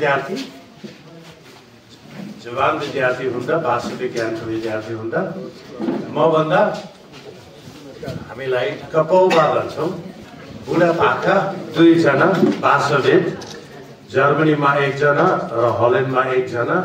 विद्यार्थी जवान विद्यार्थी हुँदा भाषा विज्ञानको विद्यार्थी हुँदा मभन्दा हामीलाई कपौवा भन्छौँ बुढापाका 2 जना भाषाविद जर्मनीमा 1 जना र हल्यान्डमा 1 जना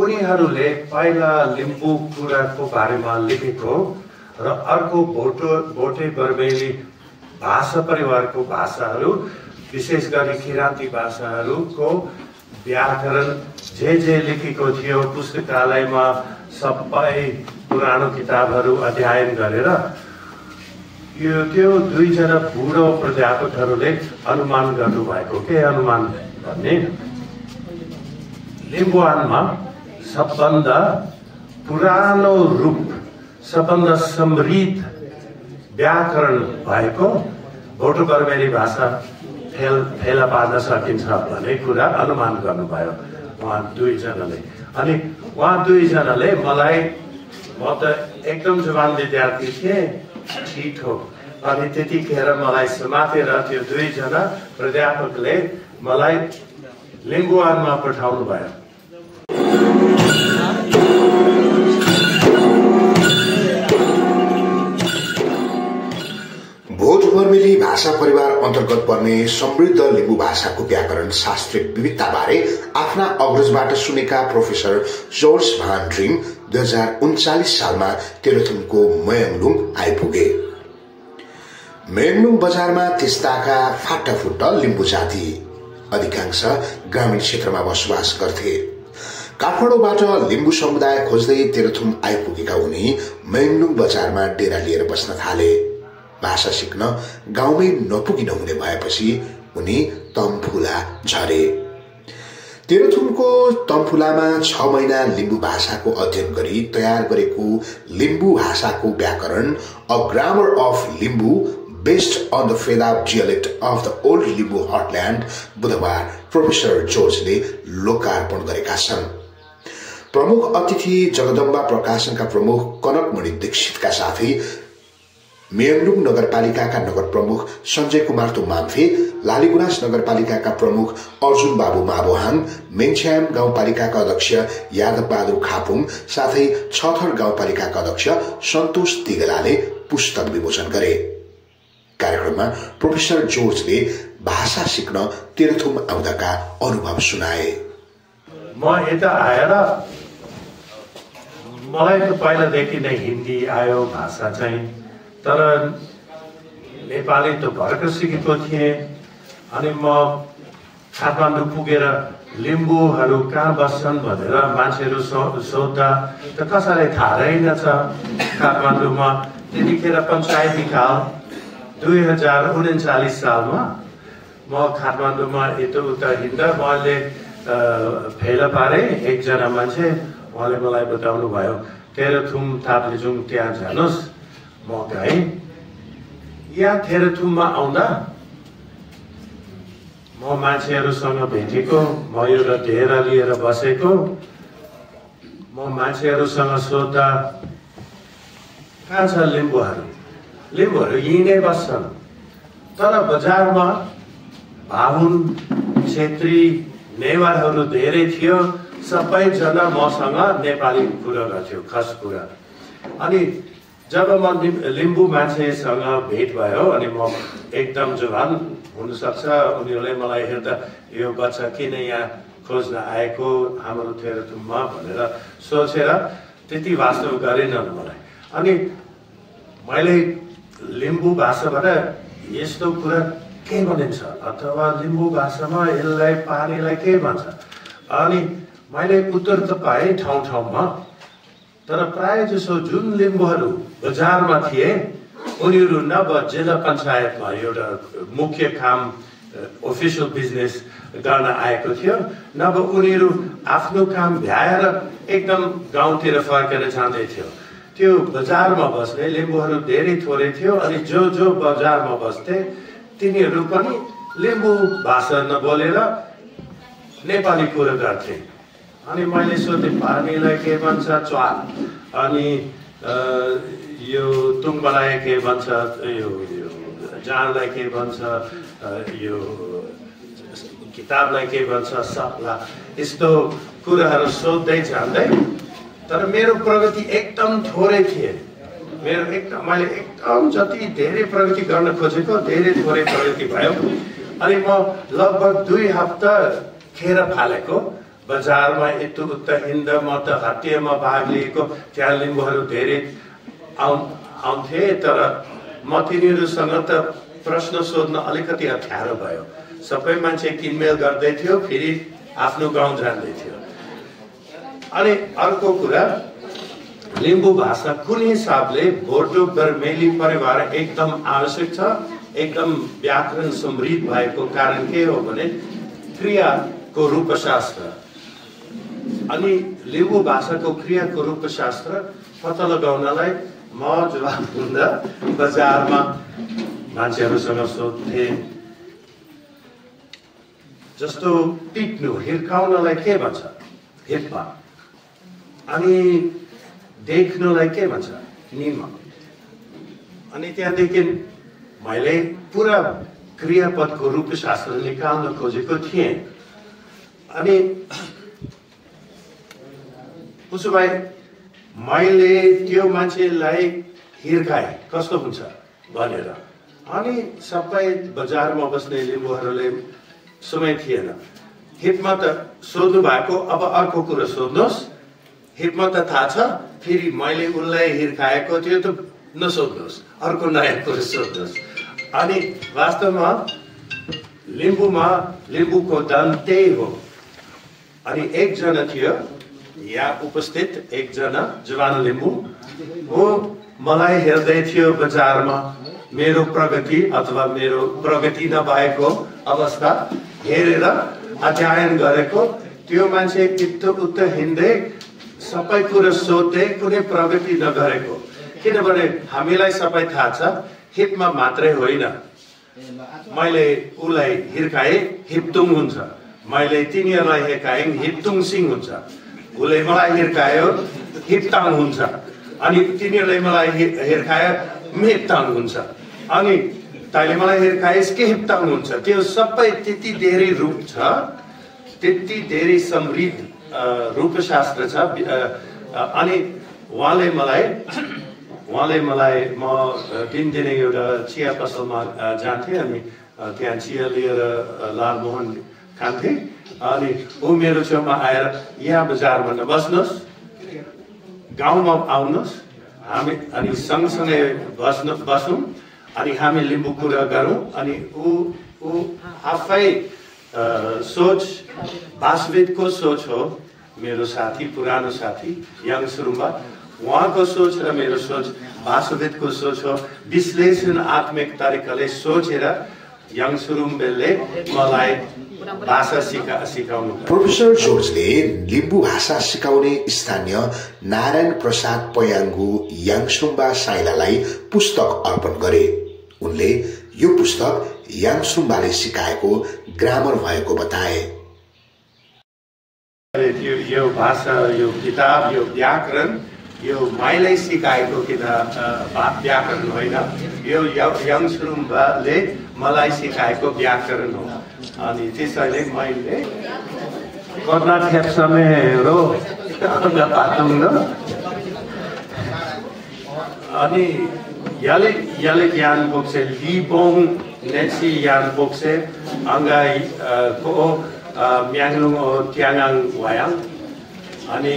उनीहरूले पहिला लिम्बू कुराको बारेमा लेखेको र अर्को भोटे बर्मेली भाषा परिवारको भाषाहरू विशेष गरी किराँती भाषाहरूको व्याकरण जे लेखेको थियो पुस्तकालयमा सबै पुरानो किताबहरू अध्ययन गरेर त्यो 2 जना बुढो प्राध्यापकहरूले अनुमान गर्नुभएको के अनुमान भन्ने लिम्बुवानमा सबभन्दा पुरानो रूप सबभन्दा समृद्ध व्याकरण भएको भोटो बर्मेली भाषा फेला पार्न सकिन्छ भन्ने कुरा अनुमान गर्नुभयो उहाँ 2 जनाले। अनि उहाँ 2 जनाले मलाई म त एकदम जवान विद्यार्थी थिएँ छिटो अनि त्यतिखेर मलाई समातेर त्यो 2 जना प्राध्यापकले मलाई लिम्बुवानमा पठाउनु भयो। भोट बर्मेली भाषा परिवार अन्तर्गत पर्ने समृद्ध लिम्बू भाषाको व्याकरण शास्त्रीय विविधताबारे आफ्ना अग्रजबाट सुनेका प्रोफेसर जॉर्ज भान ड्रिम 2039 सालमा तेह्रथुमको मयङलुङ आइपुगे। मयङलुङ बजारमा त्यस्ताका फाटाफुट्टा लिम्बू जाति अधिकांश ग्रामीण क्षेत्रमा बसोबास गर्थे। काठमाडौँबाट लिम्बू समुदाय खोज्दै तेह्रथुम आइपुगेका उनी मयङलुङ बजारमा डेरा लिएर बस्न थाले। भाषा सिक्न गाउँमै नपुगी नहुने भएपछि उनी तम्फुला झरे। तेह्रथुमको तम्फुलामा 6 महिना लिम्बू भाषाको अध्ययन गरी तयार गरेको लिम्बू भाषाको व्याकरण a grammar of Limbu based on the Phedap dialect of the old Limbu heartland बुधबार प्रोफेसर जॉर्जले लोकार्पण गरेका छन्। प्रमुख अतिथि जगदम्बा प्रकाशनका प्रमुख कनकमणि दीक्षितका साथै मयङलुङ नगरपालिकाका नगर प्रमुख सञ्जय कुमार तुमाम्फे, लालीगुराँस नगरपालिकाका प्रमुख अर्जुन बाबु माबोहाङ, मेङछ्याम गाउँपालिकाका अध्यक्ष यादव बहादुर खापुङ साथै छथर गाउँपालिकाका अध्यक्ष सन्तोष तिगलाले पुस्तक विमोचन गरे। कार्यक्रममा प्रोफेसर जॉर्जले भाषा सिक्न तेह्रथुम आउँदाका अनुभव सुनाए। म यता आएर मलाई त पहिलादेखि नै हिन्दी आयो भाषा चाहिँ, तर नेपाली त भर्खर सिकेको थिएँ। अनि म काठमाडौँ पुगेर लिम्बूहरू कहाँ बस्छन् भनेर मान्छेहरू सोद्धा त कसैलाई थाहा रहेनछ काठमाडौँमा। त्यतिखेर पञ्चायती काल 2039 सालमा म काठमाडौँमा यताउता हिँड्दा मैले फेला पारेँ। 1 जना मान्छे उहाँले मलाई बताउनु भयो तेह्रथुम ताप्लेजुङ त्यहाँ जानुहोस्। म गएँ। यहाँ तेह्रथुममा आउँदा म मान्छेहरूसँग भेटेको, म एउटा डेरा लिएर बसेको। म मान्छेहरूसँग सोद्धा कहाँ छ लिम्बूहरू? लिम्बूहरू यहीँ नै बस्छन्। तर बजारमा बाहुन छेत्री नेवारहरू धेरै थियो। सबैजना मसँग नेपाली कुरा गर्थ्यो, खास कुरा। अनि जब म लिम्बू मान्छेसँग भेट भयो अनि म एकदम जवान हुनसक्छ उनीहरूले मलाई हेर्दा यो बच्चा किन यहाँ खोज्न आएको हाम्रो तेह्रथुममा भनेर सोचेर त्यति वास्तव गरेनन् मलाई। अनि मैले लिम्बू भाषाबाट यस्तो कुरा के भनिन्छ अथवा लिम्बू भाषामा यसलाई पानीलाई के भन्छ, अनि मैले उत्तर त पाएँ ठाउँ ठाउँमा। तर प्राय जसो जुन लिम्बूहरू बजारमा थिए उनीहरू नभ जिल्ला पञ्चायतमा एउटा मुख्य काम अफिसियल बिजनेस गर्न आएको थियो, नभ उनीहरू आफ्नो काम भ्याएर एकदम गाउँतिर फर्केर जाँदै थियो। त्यो बजारमा बस्ने लिम्बूहरू धेरै थोरै थियो। अनि जो बजारमा बस्थे तिनीहरू पनि लिम्बू भाषा नबोलेर नेपाली कुरा गर्थे। अनि मैले सोधेँ पानीलाई के भन्छ च्वाल, अनि यो तुङबलाई के भन्छ, यो जाँडलाई के भन्छ, यो किताबलाई के भन्छ सबला यस्तो कुराहरू सोध्दै जाँदै तर मेरो प्रगति एकदम थोरै थिए मैले एकदम जति धेरै प्रगति गर्न खोजेको धेरै थोरै प्रगति भयो अनि म लगभग 2 हप्ता खेर फालेको बजारमा यता उता हिँड्दा म त हटियामा भाग लिएको त्यहाँ लिम्बूहरू धेरै आउँथे तर म तिनीहरूसँग त प्रश्न सोध्न अलिकति अप्ठ्यारो भयो सबै मान्छे किनमेल गर्दै थियो फेरि आफ्नो गाउँ जाँदै थियो अनि अर्को कुरा लिम्बू भाषा कुन हिसाबले बोडो बर्मेली परिवार एकदम आवश्यक छ एकदम व्याकरण समृद्ध भएको कारण के हो भने क्रियाको रूपशास्त्र अनि लिम्बू भाषाको क्रियाको रूपशास्त्र पत्ता लगाउनलाई म जवाब हुँदा बजारमा मान्छेहरूसँग सोध्थे जस्तो टिप्नु हिर्काउनलाई के भन्छ हिप्पा अनि देख्नलाई के भन्छ निमा अनि त्यहाँदेखि मैले पुरा क्रियापदको रूपशास्त्र निकाल्न खोजेको थिएँ अनि उसो भए मैले त्यो मान्छेलाई हिर्काएँ कस्तो हुन्छ भनेर अनि सबै बजारमा बस्ने लिम्बूहरूले समय थिएन हिपमा त सोध्नु भएको अब अर्को कुरा सोध्नुहोस् हिपमा त थाहा छ फेरि मैले उनलाई हिर्काएको थियो त नसोध्नुहोस् अर्को नयाँ कुरा सोध्नुहोस् अनि वास्तवमा लिम्बूको दन त्यही हो अनि एकजना थियो यहाँ उपस्थित एकजना जवान लिम्बू हो मलाई हेर्दै थियो बजारमा मेरो प्रगति अथवा मेरो प्रगति नभएको अवस्था हेरेर अध्ययन गरेको त्यो मान्छे यता उता हिँड्दै सबै कुरा सोध्दै कुनै प्रगति नगरेको किनभने हामीलाई सबै थाहा छ हिपमा मात्रै होइन मैले उसलाई हिर्काएँ हिप्तुङ हुन्छ मैले तिनीहरूलाई हिर्काएँ हिप्तुङ सिंह हुन्छ उसले मलाई हिर्कायो हिप्ताङ हुन्छ अनि तिनीहरूले मलाई हिर्कायो मेप्ताङ हुन्छ अनि तैँले मलाई हिर्काएस् के हिप्ताङ हुन्छ त्यो सबै त्यति धेरै रूप छ त्यति धेरै समृद्ध रूपशास्त्र छ अनि उहाँले मलाई म दिनदिनै एउटा चिया पसलमा जान्थेँ अनि त्यहाँ चिया लिएर लालमोहन खान्थे अनि ऊ मेरो छेउमा आएर यहाँ बजारमा नबस्नुहोस् गाउँमा आउनुहोस् हामी अनि सँगसँगै बसौँ अनि हामी लिम्बू कुरा गरौँ अनि ऊ आफै सोच वासविदको सोच हो मेरो साथी पुरानो साथी याङ सुरुम्बा उहाँको सोच र मेरो सोच वासविदको सोच हो विश्लेषणात्मक तरिकाले सोचेर याङ सुरुम्बेले मलाई भाषा सिकाउनु प्रोफेसर जोर्जले लिम्बू भाषा सिकाउने स्थानीय नारायण प्रसाद पयाङ्गु याङसुम्बा साइलालाई पुस्तक अर्पण गरे उनले यो पुस्तक याङसुम्बाले सिकाएको ग्रामर भएको बताए यो भाषा यो किताब यो व्याकरण यो मैले सिकाएको किताब व्याकरण होइन यो याङसुम्बाले मलाई सिकाएको व्याकरण हो अनि त्यसैले मैले कर्ना ठेप्समेरो पातुङ अनि याले ज्ञान बोक्से लिबोङ नेसी ज्ञान बोक्से अंगाई को म्याङलुङ ओ ट्याङाङ वायाङ अनि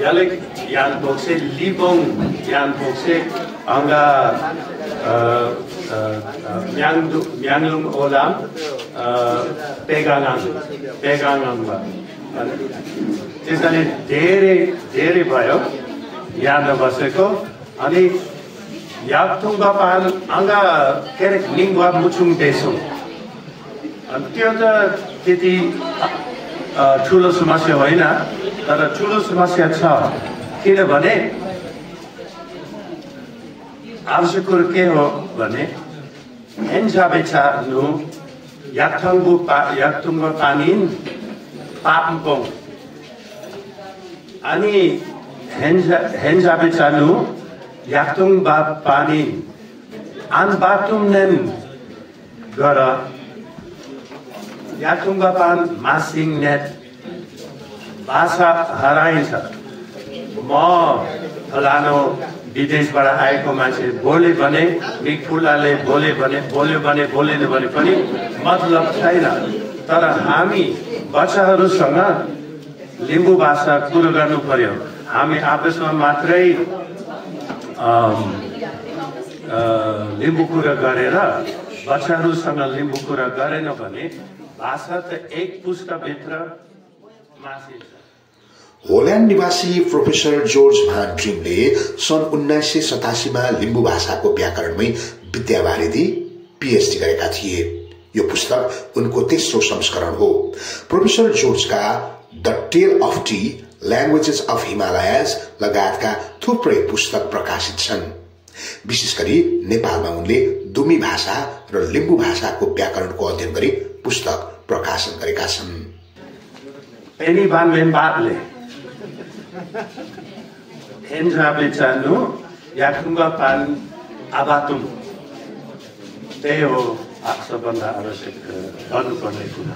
याले ज्ञान बोक्से लिबोङ ज्ञान बोक्से अंगा म्याङलुङ ओलाम पेगाङाङ त्यसैले धेरै भयो याद बसेको अनि याक्थुङबा पान अंगा केरेक लिङ्गवा मुछुङ देशुङ अनि त्यो त त्यति ठुलो समस्या होइन तर ठुलो समस्या छ किनभने आवश्यक कुरो के हो भने हेन्जाबेछा नु याक्थुङबा पानिन पापम्पोङ अनि हेन्जाबेछा नु याक्थुङबा पानिन आन बातुम नेन गर याथुङ्गापान मासिङ नेट भाषा हराइन्छ। म फलानो विदेशबाट आएको मान्छे बोले भने मिकफुलाले बोल्यो भने पनि मतलब छैन। तर हामी बच्चाहरूसँग लिम्बू भाषा कुरो गर्नु पर्यो। हामी आपसमा मात्रै लिम्बू कुरा गरेर बच्चाहरूसँग लिम्बू कुरा गरेन भने भाषा त एक पुस्ताभित्र मासिन्छ। होल्यान्ड निवासी प्रोफेसर जॉर्ज भान ड्रिमले सन् 1987 मा लिम्बू भाषाको व्याकरणमै विद्यावारिधि पीएचडी गरेका थिए। यो पुस्तक उनको तेस्रो संस्करण हो। प्रोफेसर जॉर्जका the tale of tea, languages of Himalayas लगायतका थुप्रै पुस्तक प्रकाशित छन्। विशेष गरी नेपालमा उनले दुमी भाषा र लिम्बू भाषाको व्याकरणको अध्ययन गरी पुस्तक प्रकाशन गरेका छन्। Penny van den Bartle. Enjabetanu, Yakungapan Abatum. Teo, Aksabanda, Arasik, Banupanekuna.